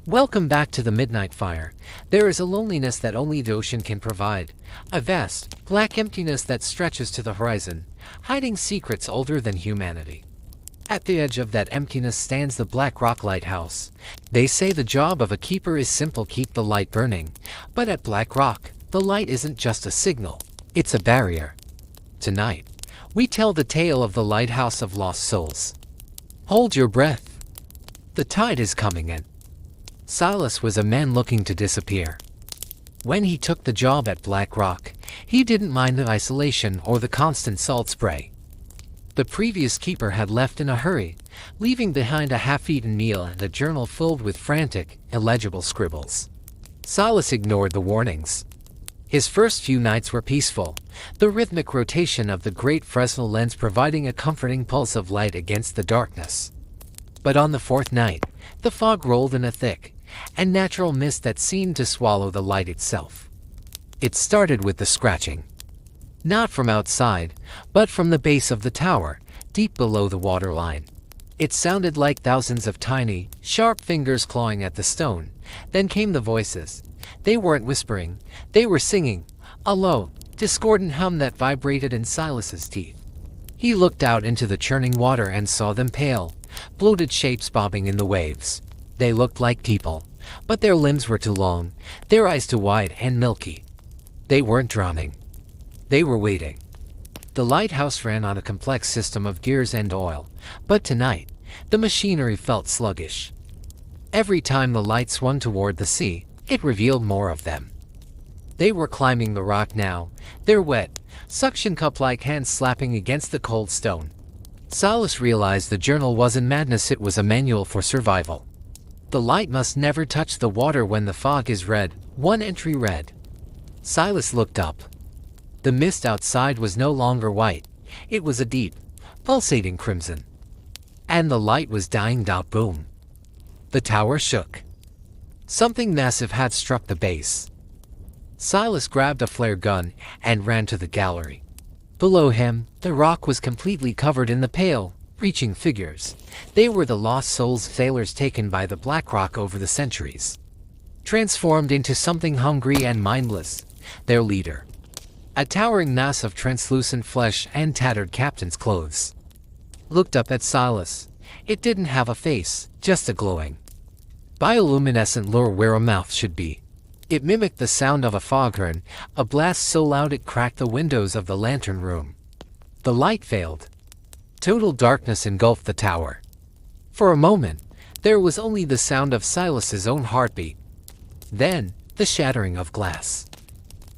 Welcome back to the Midnight Fire. There is a loneliness that only the ocean can provide. A vast, black emptiness that stretches to the horizon, hiding secrets older than humanity. At the edge of that emptiness stands the Black Rock Lighthouse. They say the job of a keeper is simple: keep the light burning. But at Black Rock, the light isn't just a signal, it's a barrier. Tonight, we tell the tale of the Lighthouse of Lost Souls. Hold your breath. The tide is coming in. Silas was a man looking to disappear. When he took the job at Black Rock, he didn't mind the isolation or the constant salt spray. The previous keeper had left in a hurry, leaving behind a half-eaten meal and a journal filled with frantic, illegible scribbles. Silas ignored the warnings. His first few nights were peaceful, the rhythmic rotation of the great Fresnel lens providing a comforting pulse of light against the darkness. But on the fourth night, the fog rolled in a thick and natural mist that seemed to swallow the light itself. It started with the scratching. Not from outside, but from the base of the tower, deep below the waterline. It sounded like thousands of tiny, sharp fingers clawing at the stone. Then came the voices. They weren't whispering, they were singing, a low, discordant hum that vibrated in Silas's teeth. He looked out into the churning water and saw them, pale, bloated shapes bobbing in the waves. They looked like people, but their limbs were too long, their eyes too wide and milky. They weren't drowning. They were waiting. The lighthouse ran on a complex system of gears and oil, but tonight, the machinery felt sluggish. Every time the light swung toward the sea, it revealed more of them. They were climbing the rock now, their wet, suction cup-like hands slapping against the cold stone. Silas realized the journal wasn't madness, it was a manual for survival. The light must never touch the water when the fog is red. One entry read. Silas looked up. The mist outside was no longer white. It was a deep, pulsating crimson. And the light was dying out. Boom. The tower shook. Something massive had struck the base. Silas grabbed a flare gun and ran to the gallery. Below him, the rock was completely covered in the pale, reaching figures. They were the lost souls, sailors taken by the Black Rock over the centuries, transformed into something hungry and mindless. Their leader, a towering mass of translucent flesh and tattered captain's clothes, looked up at Silas. It didn't have a face, just a glowing, bioluminescent lure where a mouth should be. It mimicked the sound of a foghorn, a blast so loud it cracked the windows of the lantern room. The light failed. Total darkness engulfed the tower. For a moment, there was only the sound of Silas's own heartbeat. Then, the shattering of glass.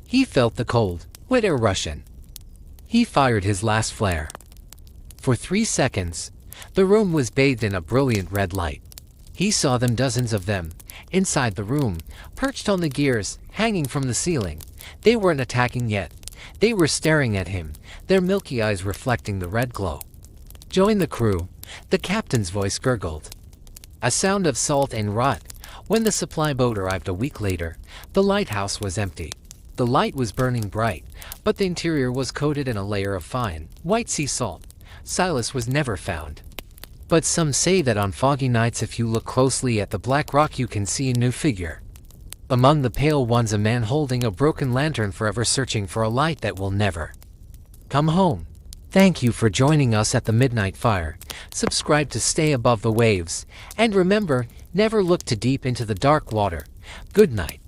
He felt the cold, wet air rush in. He fired his last flare. For 3 seconds, the room was bathed in a brilliant red light. He saw them, dozens of them, inside the room, perched on the gears, hanging from the ceiling. They weren't attacking yet. They were staring at him, their milky eyes reflecting the red glow. Join the crew, the captain's voice gurgled. A sound of salt and rot. When the supply boat arrived a week later, the lighthouse was empty. The light was burning bright, but the interior was coated in a layer of fine, white sea salt. Silas was never found. But some say that on foggy nights, if you look closely at the Black Rock, you can see a new figure. Among the pale ones, a man holding a broken lantern, forever searching for a light that will never come home. Thank you for joining us at the Midnight Fire. Subscribe to stay above the waves. And remember, never look too deep into the dark water. Good night.